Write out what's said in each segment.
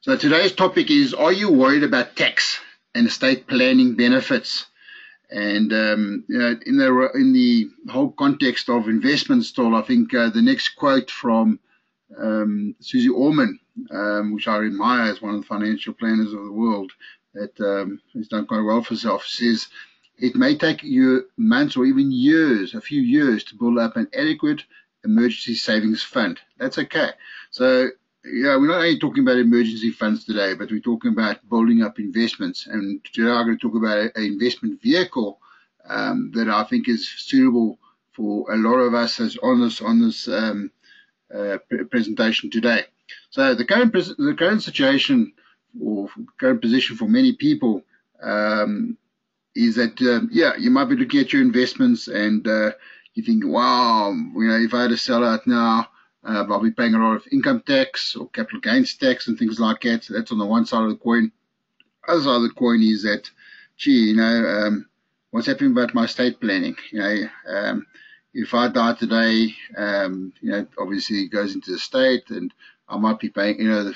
So today's topic is, are you worried about tax and estate planning benefits? And in the whole context of investment still, I think the next quote from Susie Orman, which I admire as one of the financial planners of the world, that has done quite well for herself, says, it may take you months or even years, a few years, to build up an adequate emergency savings fund. That's okay. So, yeah, we're not only talking about emergency funds today, but we're talking about building up investments. And today I'm going to talk about an investment vehicle that I think is suitable for a lot of us as on this presentation today. So the current situation or current position for many people is that you might be looking at your investments and you think, wow, if I had to sell out now, I'll be paying a lot of income tax or capital gains tax and things like that. So that's on the one side of the coin. The other side of the coin is that, what's happening about my estate planning? If I die today, obviously it goes into the state, and I might be paying, there'll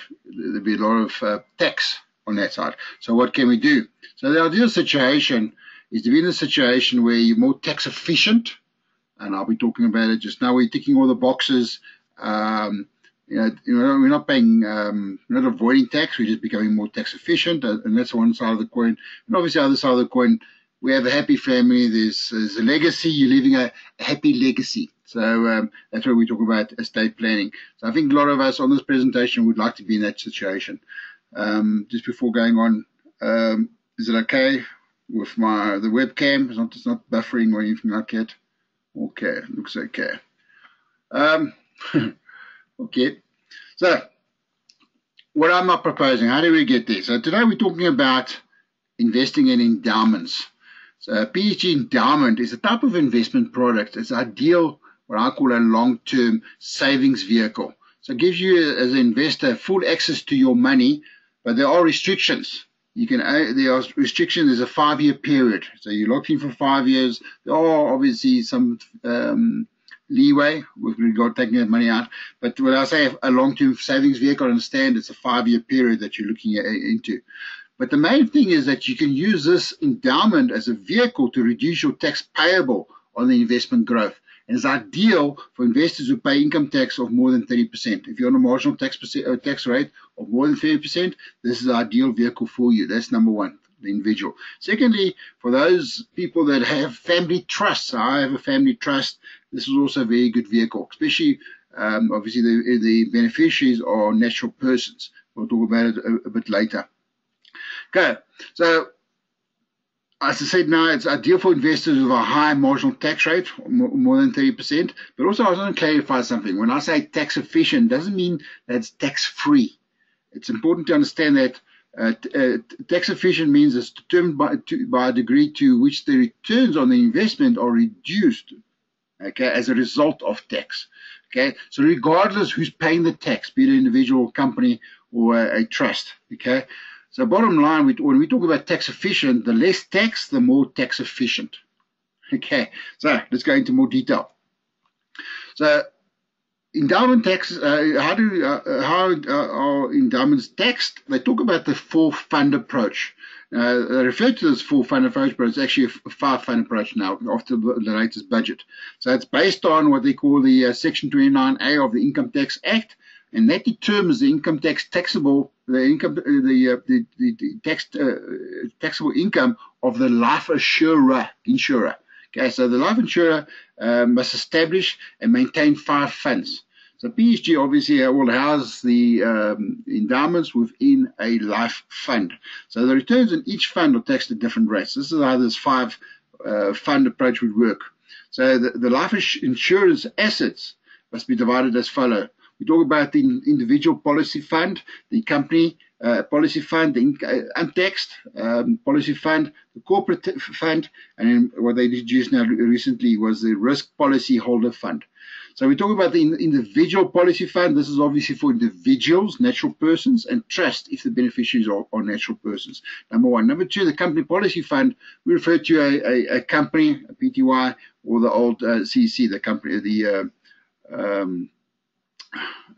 be a lot of tax on that side. So what can we do? So the ideal situation is to be in a situation where you're more tax efficient, and I'll be talking about it just now. We're ticking all the boxes. We're not paying, we're not avoiding tax. We're just becoming more tax efficient, and that's one side of the coin. And obviously, the other side of the coin, we have a happy family. There's a legacy. You're leaving a happy legacy. So that's where we talk about estate planning. So I think a lot of us on this presentation would like to be in that situation. Just before going on, is it okay with the webcam? It's not buffering or anything like that. Okay, looks okay. Okay, so what am I proposing? How do we get there? So today we're talking about investing in endowments. So a PSG endowment is a type of investment product. It's ideal, what I call a long-term savings vehicle. So it gives you, as an investor, full access to your money, but there are restrictions. There are restrictions. There's a 5-year period. So you're locked in for 5 years. There are obviously some leeway with regard to taking that money out. But when I say a long-term savings vehicle, I understand it's a 5-year period that you're looking into. But the main thing is that you can use this endowment as a vehicle to reduce your tax payable on the investment growth. And it's ideal for investors who pay income tax of more than 30%. If you're on a marginal tax rate of more than 30%, this is the ideal vehicle for you. That's number one, the individual. Secondly, for those people that have family trusts, I have a family trust, this is also a very good vehicle, especially obviously the beneficiaries are natural persons. We'll talk about it a bit later. Okay, so as I said now, it's ideal for investors with a high marginal tax rate, more than 30%. But also I want to clarify something. When I say tax efficient, it doesn't mean that it's tax free. It's important to understand that tax efficient means it's determined by a degree to which the returns on the investment are reduced, okay, as a result of tax. Okay, so regardless who's paying the tax, be it an individual, company, or a trust, okay. So bottom line, when we talk about tax efficient, the less tax, the more tax efficient. Okay, so let's go into more detail. So endowment tax, how are endowments taxed? They talk about the 4-fund approach. They refer to this 4-fund approach, but it's actually a 5-fund approach now after the latest budget. So it's based on what they call the Section 29A of the Income Tax Act, and that determines the income tax taxable, taxable income of the life insurer. Okay, so the life insurer must establish and maintain 5 funds. So PSG obviously will house the endowments within a life fund. So the returns in each fund are taxed at different rates. This is how this 5-fund approach would work. So the life insurance assets must be divided as follows. We talk about the individual policy fund, the company policy fund, the untaxed policy fund, the corporate fund, and then what they introduced now recently was the risk policy holder fund. So we talk about the individual policy fund. This is obviously for individuals, natural persons, and trust if the beneficiaries are natural persons. Number one. Number two, the company policy fund, we refer to a company, a PTY, or the old CC, the company,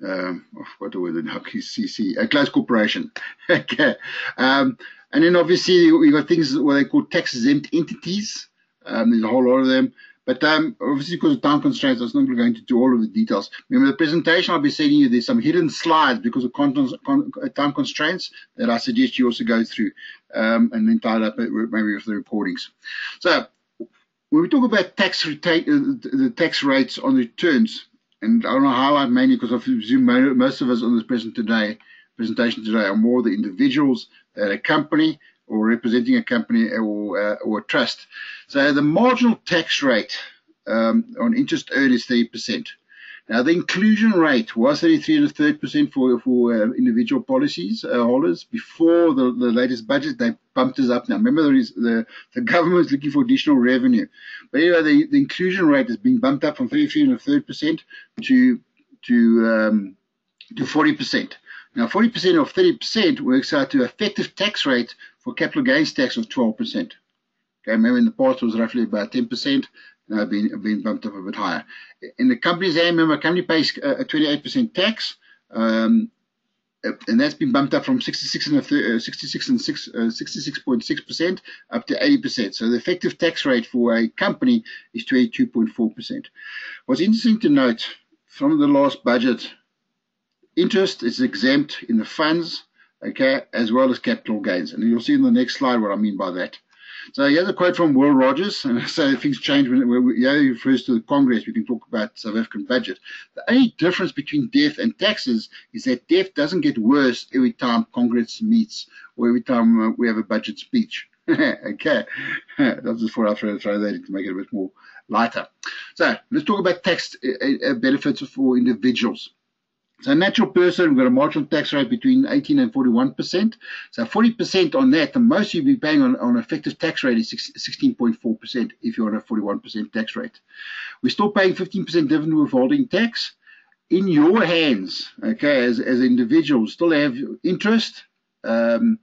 what the word in CC, a closed corporation. Okay. And then obviously you got things what they call tax exempt entities. There's a whole lot of them. But obviously, because of time constraints, I'm not going to go into all of the details. Remember, the presentation I'll be sending you, there's some hidden slides because of time constraints that I suggest you also go through and then tie it up maybe with the recordings. So when we talk about the tax rates on returns, and I want to highlight mainly because I presume most of us on this presentation today are more the individuals at a company or representing a company or a trust. So the marginal tax rate on interest earned is 30%. Now the inclusion rate was 33 1/3% for individual policies holders. Before the latest budget, they bumped us up. Now remember, the government is looking for additional revenue, but anyway, the inclusion rate has been bumped up from 33 1/3% to 40%. Now 40% of 30% works out to effective tax rate for capital gains tax of 12%. Okay, remember in the past it was roughly about 10%. Now been bumped up a bit higher. In the company's hand, remember, a company pays a 28% tax, and that's been bumped up from 66.6% up to 80%. So the effective tax rate for a company is 22.4%. What's interesting to note from the last budget, interest is exempt in the funds, okay, as well as capital gains. And you'll see in the next slide what I mean by that. So here's a quote from Will Rogers, and I say things change when he refers to the Congress. We can talk about South African budget. The only difference between debt and taxes is that debt doesn't get worse every time Congress meets or every time we have a budget speech. Okay, that's just for I throw that in to make it a bit more lighter. So let's talk about tax benefits for individuals. So a natural person, we've got a marginal tax rate between 18 and 41%. So 40% on that, the most you'll be paying on effective tax rate is 16.4% if you're on a 41% tax rate. We're still paying 15% dividend withholding tax. In your hands, okay, as individuals, still have interest, the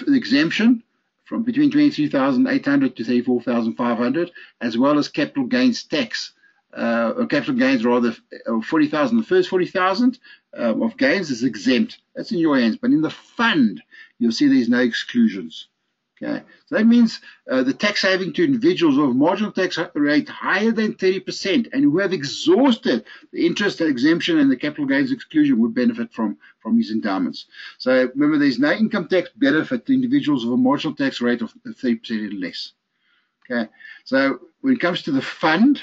exemption from between 23,800 to 34,500, as well as capital gains tax. Capital gains rather 40,000. The first 40,000 of gains is exempt. That's in your hands. But in the fund, you'll see there's no exclusions. Okay, so that means the tax saving to individuals of marginal tax rate higher than 30% and who have exhausted the interest exemption and the capital gains exclusion would benefit from these endowments. So remember, there's no income tax benefit to individuals of a marginal tax rate of 30% and less. Okay, so when it comes to the fund,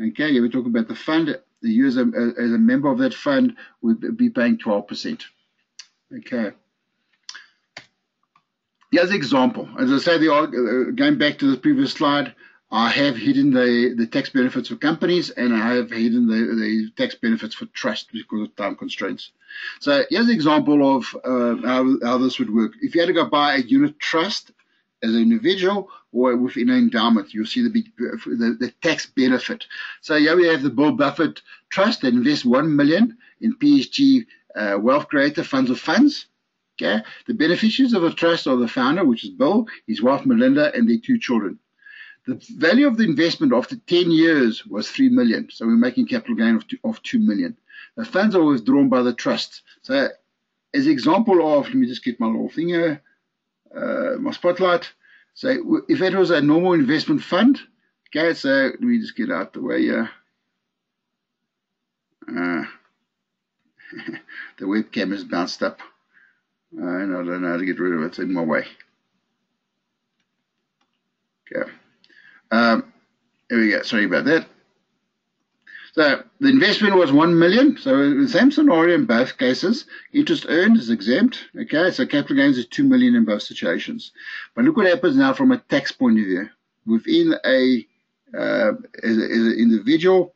okay, we're talking about the fund. You as a member of that fund would be paying 12%. Okay. Here's an example. As I say, going back to the previous slide, I have hidden the tax benefits for companies and I have hidden the tax benefits for trust because of time constraints. So here's an example of how this would work. If you had to go buy a unit trust as an individual or within an endowment, you'll see the tax benefit. So here we have the Bill Buffett Trust that invests $1 million in PSG Wealth Creator Funds of Funds. Okay, the beneficiaries of the trust are the founder, which is Bill, his wife Melinda, and their 2 children. The value of the investment after 10 years was $3 million. So we're making capital gain of $2 million. The funds are withdrawn by the trust. So as an example of, let me just get my little thing here, my spotlight. So if it was a normal investment fund, okay, so let me just get out the way here. The webcam is bounced up. And I don't know how to get rid of it. It's in my way. Okay. Here we go. Sorry about that. So the investment was $1 million. So the same scenario in both cases. Interest earned is exempt. Okay. So capital gains is $2 million in both situations. But look what happens now from a tax point of view. Within as an individual,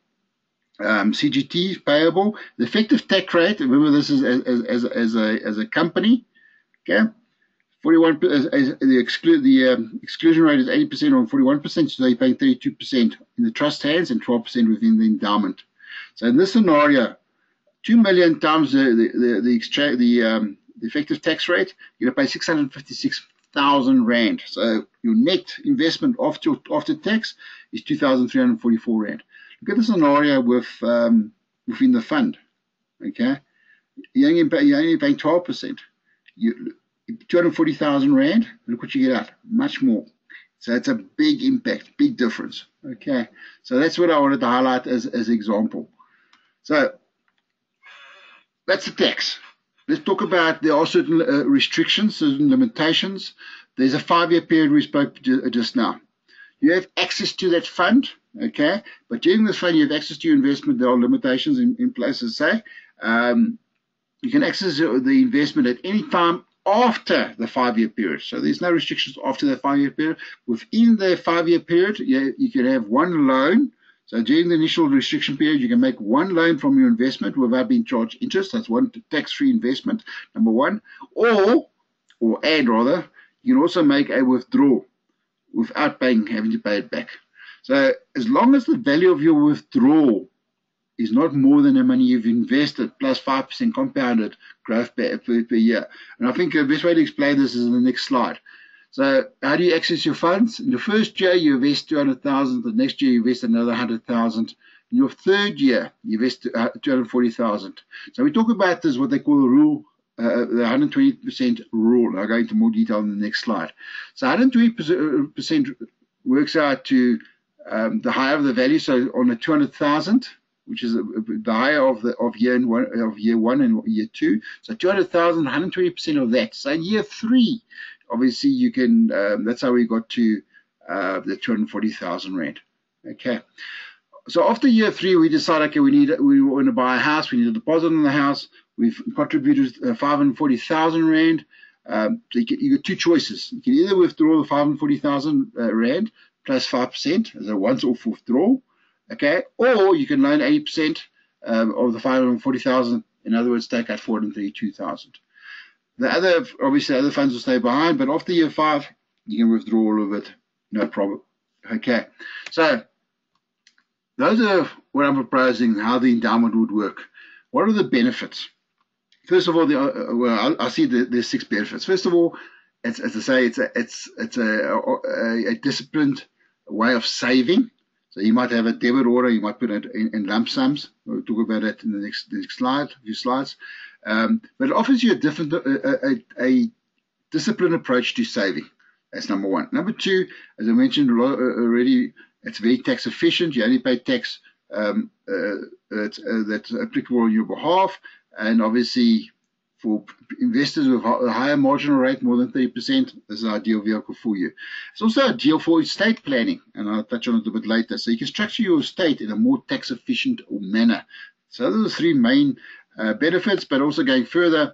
CGT payable, the effective tax rate, remember this is as a company, okay, 41, the exclusion rate is 80% on 41%, so they're paying 32% in the trust hands and 12% within the endowment. So in this scenario, 2 million times the effective tax rate, you're going to pay 656,000 Rand. So your net investment after tax is 2,344 Rand. Look at the scenario with within the fund. Okay, you're only paying 12%. 240,000 rand. Look what you get out. Much more. So it's a big impact, big difference. Okay, so that's what I wanted to highlight as an example. So that's the tax. Let's talk about, there are certain restrictions, certain limitations. There's a 5-year period we spoke just now. You have access to that fund, okay? But during this fund, you have access to your investment. There are limitations in place, as I say. You can access the investment at any time after the 5-year period. So there's no restrictions after the 5-year period. Within the 5-year period, you can have one loan. So during the initial restriction period, you can make one loan from your investment without being charged interest. That's one tax-free investment, number one. Or rather, you can also make a withdrawal without having to pay it back. So as long as the value of your withdrawal is not more than the money you've invested, plus 5% compounded growth per year. And I think the best way to explain this is in the next slide. So how do you access your funds? In the first year, you invest 200,000. The next year, you invest another 100,000. In your third year, you invest 240,000. So we talk about this, what they call the rule, the 120% rule. I'll go into more detail in the next slide. So 120% works out to the higher of the value. So on the 200,000, which is the higher of year one and year two. So 200,000, 120% of that. So in year 3, obviously you can. That's how we got to the 240,000 rand. Okay. So after year 3, we decide, okay, we want to buy a house. We need a deposit on the house. We've contributed 540,000 rand. So you got two choices. You can either withdraw the 540,000 rand plus 5% as a once-off withdrawal. Okay, or you can loan 80% of the 540,000. In other words, take out 432,000. Obviously, other funds will stay behind, but after year 5, you can withdraw all of it, no problem. Okay, so those are what I'm proposing, how the endowment would work. What are the benefits? First of all, I see there's 6 benefits. First of all, as I say, it's a disciplined way of saving. So you might have a debit order, you might put it in lump sums. We'll talk about that in the next slide, a few slides. But it offers you a disciplined approach to saving. That's number 1. Number 2, as I mentioned already, it's very tax efficient. You only pay tax that's applicable on your behalf. And obviously, for investors with a higher marginal rate, more than 30%, this is an ideal vehicle for you. It's also ideal for estate planning, and I'll touch on it a bit later. So you can structure your estate in a more tax-efficient manner. So those are the 3 main benefits, but also going further,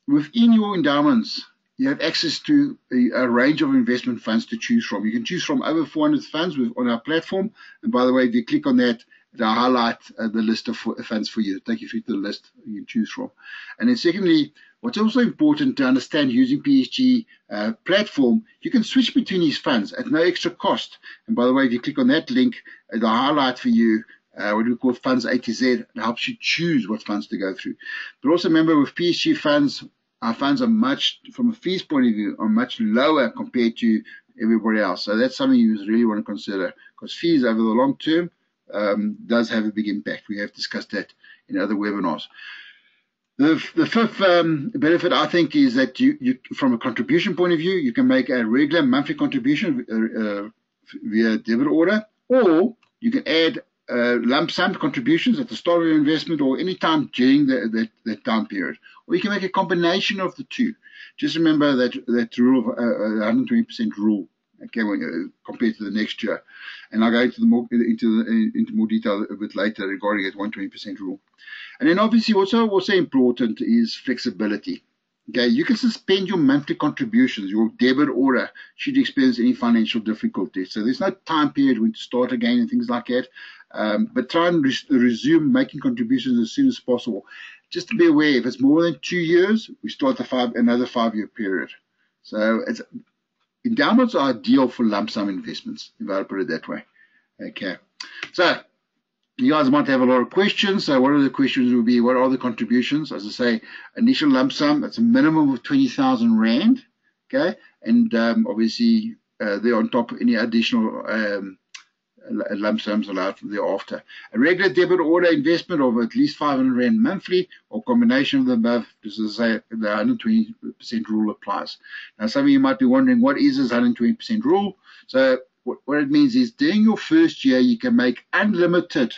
within your endowments, you have access to a range of investment funds to choose from. You can choose from over 400 funds on our platform. And by the way, if you click on that, it'll highlight the list of funds for you, take you through to the list you can choose from. And then secondly, what's also important to understand using PSG platform, you can switch between these funds at no extra cost. And by the way, if you click on that link, it'll highlight for you what we call funds A to Z. It helps you choose what funds to go through. But also remember, with PSG funds, our funds are from a fees point of view, are much lower compared to everybody else. So that's something you really want to consider, because fees over the long term does have a big impact. We have discussed that in other webinars. The 5th benefit, I think, is that you, from a contribution point of view, you can make a regular monthly contribution via debit order, or you can add lump sum contributions at the start of your investment or any time during that time period. Or you can make a combination of the two. Just remember that rule of 120% rule, okay, compared to the next year. And I'll go into more detail a bit later regarding that 120% rule. And then obviously also important is flexibility. Okay, you can suspend your monthly contributions, your debit order, should you experience any financial difficulty. So there's no time period when to start again and things like that. But try and resume making contributions as soon as possible. Just to be aware, if it's more than 2 years, we start another 5-year period. So endowments are ideal for lump sum investments, if I put it that way. Okay. So you guys might have a lot of questions. So one of the questions will be, what are the contributions? As I say, initial lump sum, that's a minimum of 20,000 rand. Okay. And obviously, they're on top of any additional lump sums allowed thereafter. A regular debit order investment of at least 500 Rand monthly or combination of the above, just to say the 120% rule applies. Now, some of you might be wondering, what is this 120% rule? So what it means is during your first year, you can make unlimited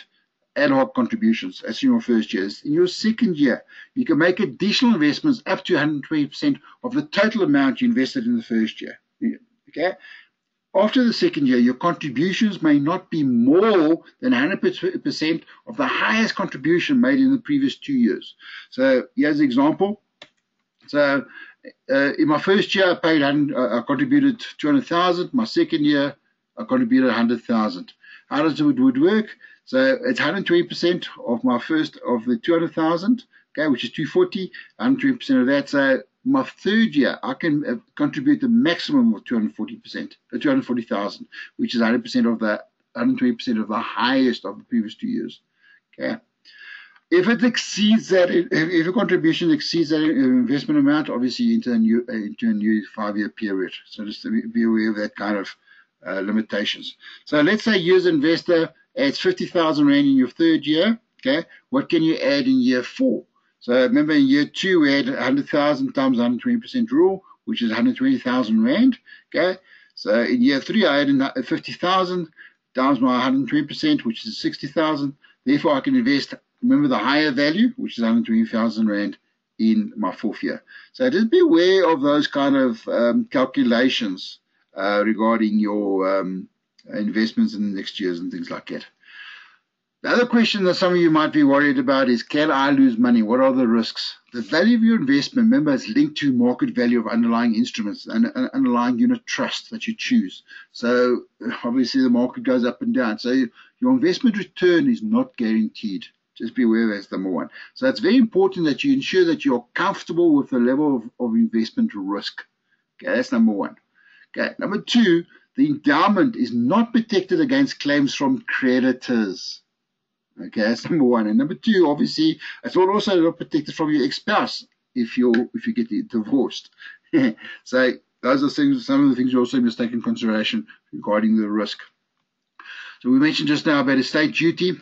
ad hoc contributions. That's in your first year. In your second year, you can make additional investments up to 120% of the total amount you invested in the first year. Okay? After the second year, your contributions may not be more than 100% of the highest contribution made in the previous 2 years. So here's an example. So in my first year, I contributed 200,000. My second year, I contributed 100,000. How does it work? So it's 120% of the 200,000, okay, which is 240. 120% of that. So my third year, I can contribute the maximum of 240,000, which is 120% of the highest of the previous 2 years. Okay. If it exceeds that, if a contribution exceeds that investment amount, obviously you enter a new 5-year period. So just be aware of that kind of limitations. So let's say you as an investor adds 50,000 Rand in your third year. Okay, what can you add in year 4? So remember, in year 2 we had 100,000 times 120% rule, which is 120,000 Rand. Okay, so in year 3 I add 50,000 times my 120%, which is 60,000. Therefore, I can invest, remember, the higher value, which is 120,000 Rand in my 4th year. So just be aware of those kind of calculations regarding your investments in the next years and things like that. The other question that some of you might be worried about is, can I lose money? What are the risks? The value of your investment, remember, is linked to market value of underlying instruments and underlying unit trust that you choose. So obviously the market goes up and down. So your investment return is not guaranteed. Just be aware that's number one. So it's very important that you ensure that you're comfortable with the level of investment risk. Okay, that's number one. Okay, number 2, the endowment is not protected against claims from creditors. Okay, that's number 1. And number 2, obviously, it's also not protected from your ex-spouse if you get divorced. So those are some of the things you also must take in consideration regarding the risk. So we mentioned just now about estate duty.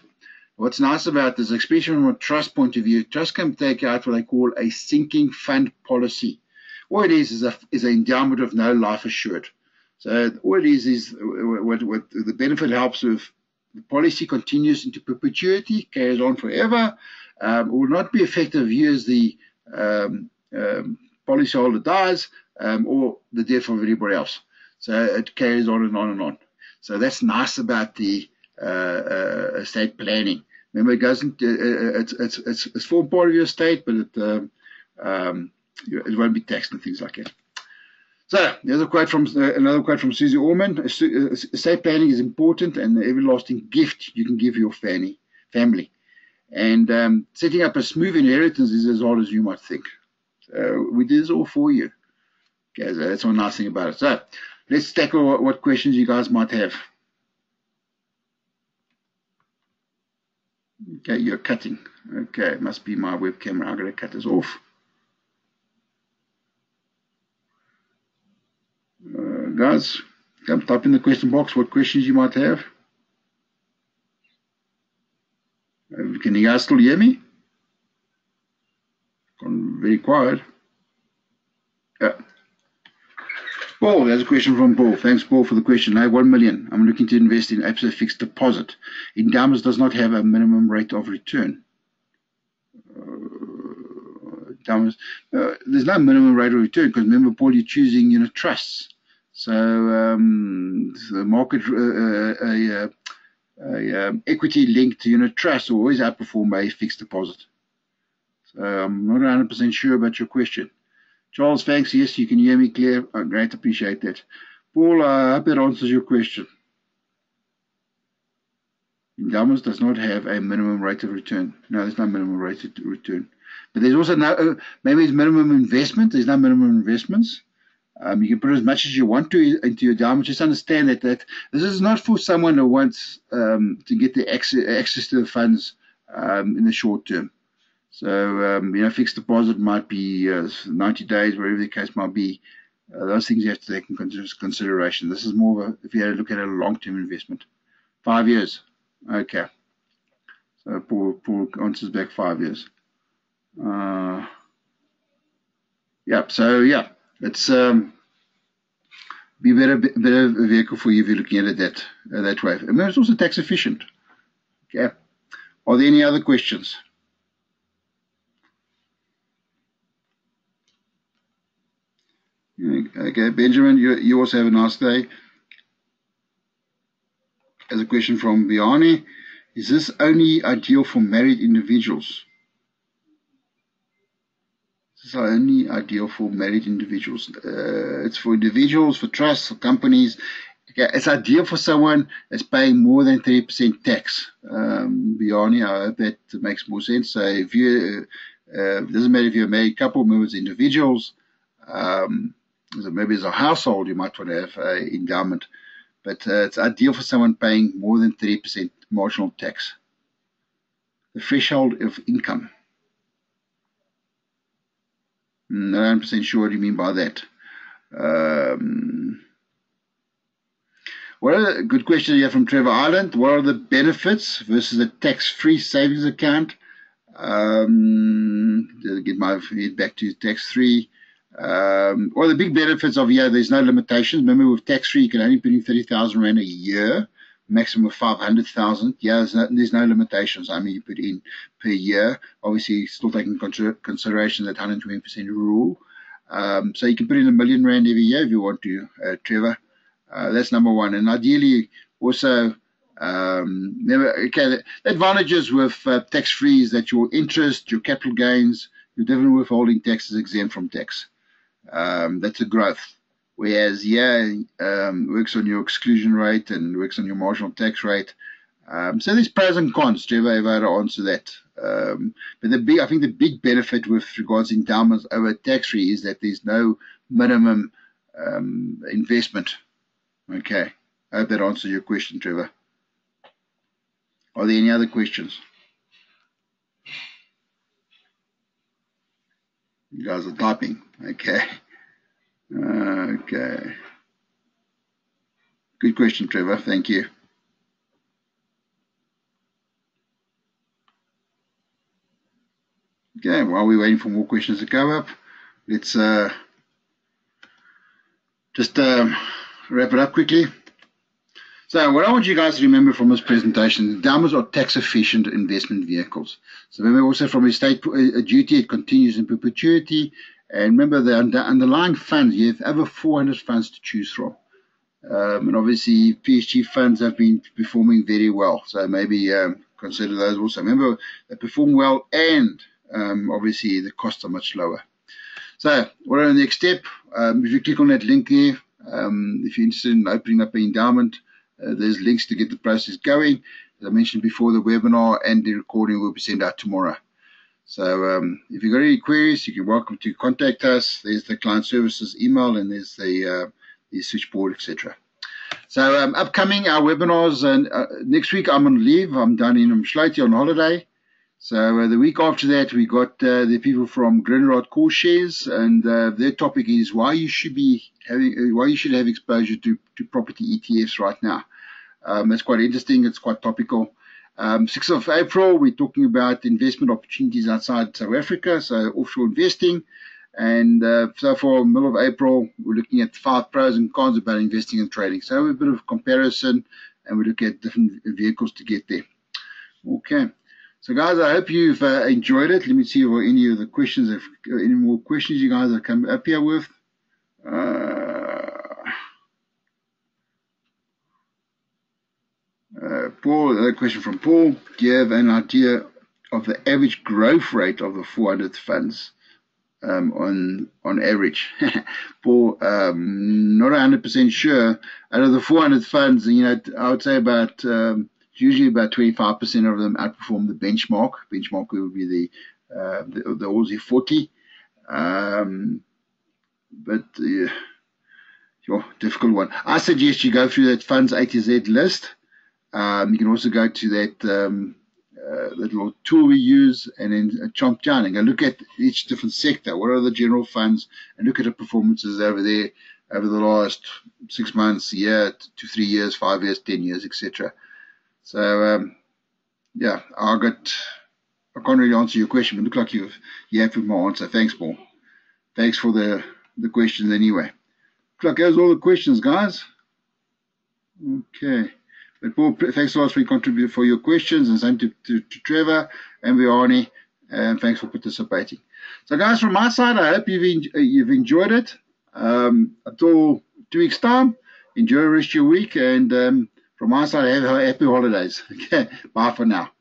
What's nice about this, especially from a trust point of view, trust can take out what they call a sinking fund policy. All it is an endowment of no life assured. So all it is what the benefit helps with. The policy continues into perpetuity, carries on forever, will not be effective years the policyholder dies or the death of anybody else. So it carries on and on and on. So that's nice about the estate planning. Remember, it goes into, it's formed part of your estate, but it won't be taxed and things like that. So there's another quote from Susie Orman. Estate planning is important and the everlasting gift you can give your family. And setting up a smooth inheritance is as hard as you might think. So we did this all for you. Okay, so that's one nice thing about it. So let's tackle what questions you guys might have. Okay, you're cutting. Okay, it must be my webcam. I'm going to cut this off. Guys, come type in the question box what questions you might have. Can you guys still hear me? Gone very quiet. Yeah. Paul, there's a question from Paul. Thanks, Paul, for the question. I have 1 million. I'm looking to invest in Absa fixed deposit. Endowments does not have a minimum rate of return. There's no minimum rate of return because remember, Paul, you're choosing unit trusts. So the market, equity linked to unit trust will always outperform a fixed deposit. So I'm not 100% sure about your question. Charles, thanks. Yes, you can hear me clear. Oh, great, appreciate that. Paul, I hope that answers your question. Endowments does not have a minimum rate of return. No, there's no minimum rate of return. But there's also no, maybe it's minimum investment. There's no minimum investments. You can put as much as you want to into your endowment. Just understand that this is not for someone who wants to get the access to the funds in the short term. So, fixed deposit might be 90 days, wherever the case might be. Those things you have to take into consideration. This is more of a, if you had to look at a long-term investment. 5 years. Okay. So Paul answers back 5 years. Yeah. So yeah, it's be a better vehicle for you if you're looking at it that way. I mean, it's also tax efficient. Okay. Are there any other questions? Okay, Benjamin, you also have a nice day. As a question from Biani, is this only ideal for married individuals? This is only ideal for married individuals. It's for individuals, for trusts, for companies. Okay, it's ideal for someone that's paying more than 30% tax. Biani, I hope that makes more sense. So if you, it doesn't matter if you're a married couple, maybe it's individuals. So maybe as a household, you might want to have an endowment. But it's ideal for someone paying more than 30% marginal tax. The threshold of income. Not 100% sure what you mean by that. What are the good question here from Trevor Island? What are the benefits versus a tax-free savings account? Get my head back to tax-free. Well, the big benefits of there's no limitations. Remember, with tax-free, you can only put in 30,000 Rand a year, maximum of 500,000. Yeah, there's no limitations. I mean, you put in per year. Obviously, still taking consideration that 120% rule. So you can put in R1 million every year if you want to, Trevor. That's number one. And ideally, also, the advantages with tax-free is that your interest, your capital gains, your dividend withholding tax is exempt from tax. That's a growth. Whereas works on your exclusion rate and works on your marginal tax rate. So there's pros and cons, Trevor, if I had to answer that. But I think the big benefit with regards to endowments over tax-free is that there's no minimum investment. Okay. I hope that answers your question, Trevor. Are there any other questions? You guys are typing. Okay. Okay. Good question, Trevor. Thank you. Okay, while we're waiting for more questions to come up, let's just wrap it up quickly. So what I want you guys to remember from this presentation, endowments are tax-efficient investment vehicles. So remember also from estate duty, it continues in perpetuity. And remember the underlying funds, you have over 400 funds to choose from. And obviously PSG funds have been performing very well. So maybe consider those also. Remember, they perform well and obviously the costs are much lower. So what are the next step? If you click on that link there, if you're interested in opening up an endowment, there's links to get the process going. As I mentioned before, the webinar and the recording will be sent out tomorrow. So if you've got any queries, you're welcome to contact us. There's the client services email and there's the switchboard, etc. So upcoming our webinars, and next week I'm on leave. I'm down in Umhlati on holiday. So the week after that, we got the people from Grindrod Core Shares, and their topic is why you should have exposure to property ETFs right now. That's quite interesting. It's quite topical. 6th of April, we're talking about investment opportunities outside South Africa, so offshore investing. And so for middle of April, we're looking at 5 pros and cons about investing and trading. So a bit of comparison, and we look at different vehicles to get there. Okay. So guys, I hope you've enjoyed it. Let me see if there are any other questions, if any more questions you guys are coming up here with. Paul, another question from Paul. Do you have an idea of the average growth rate of the 400 funds on average? Paul, not 100% sure. Out of the 400 funds, I would say about usually about 25% of them outperform the benchmark. Benchmark would be the Aussie 40. But difficult one. I suggest you go through that funds A to Z list. You can also go to that little tool we use and then chomp down and go look at each different sector. What are the general funds, and look at the performances over there over the last 6 months, year to 3 years, 5 years, 10 years, etc. So, yeah, I can't really answer your question, but it looks like you have my answer. Thanks, Paul. Thanks for the questions anyway. Looks like those are all the questions, guys. Okay. But Paul, thanks a lot for your questions, and same to Trevor and Vianney, and thanks for participating. So, guys, from my side, I hope you've enjoyed it. Until 2 weeks' time, enjoy the rest of your week, and from my side, have happy holidays. Okay, bye for now.